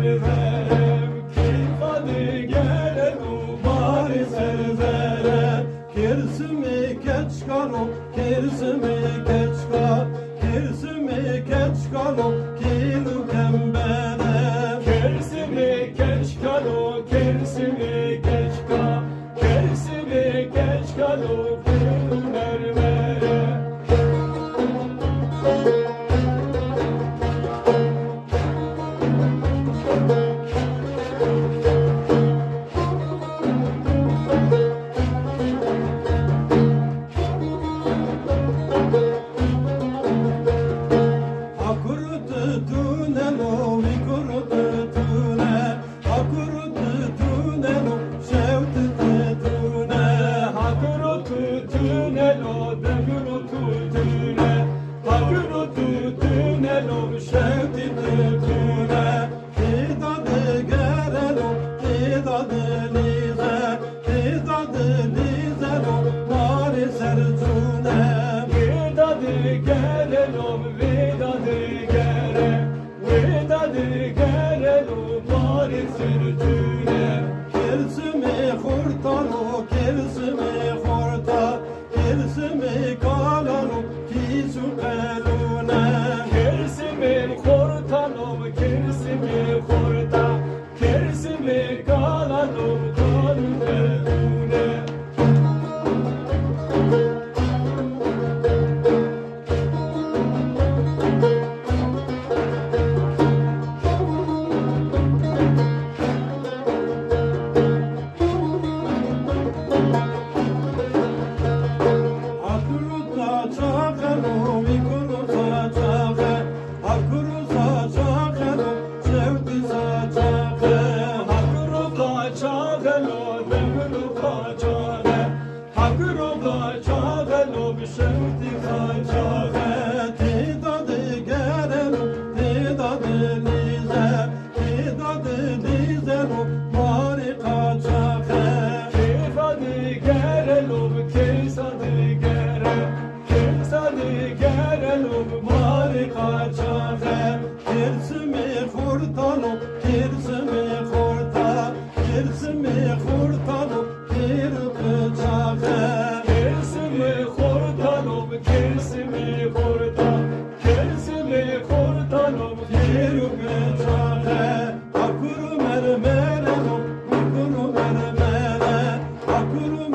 serverem Kifadi gelen umari serverem Kirsimi keçkalo, kirsimi keçka, kirsimi keçkalo, kilu kembere. Kersimi keçkalo, kersimi keçka, kersimi keçkalo, kırıl mermere. Akurutu tunelo, vikurutu tune, akurutu tunelo, şevtete tune. Hakurutu tünelo, degurutu tüne, hakurutu tünelo, Şevtete tune, tidadı gerelo, tidadı lize, tidadı lizelo, mari sertune. Vedadı gerelom, vedadı gere, vedadı gerelom, mari sürtüne. Kirsimi hurtalo, kirsimi hurta, kirsimi kalalo, kisu pelune. Kersimi kortalom, kersimi korta, kersimi kalalom, kanune dune. Akuruta çakelo, vikuruta çake, akuruta çakelo, şevtisa çake. Hakuruka çağelo, deguruka çağe, hakuruka çağelo, bişevtika çağe. Tidadı gerelo, tidadı lize, tidadı lizelo, marika çake. Kefadi gerelom, kesadi gere, kesadi gerelom, Marika çare, kirsimi hurtalo, kirsimi hurta, kirsimi hurtalo, kirpi çare. kersimi kortalom, kersimi korta, kersimi kortalom, Kirpi çare, akuru mermere, akuru mermere, akuru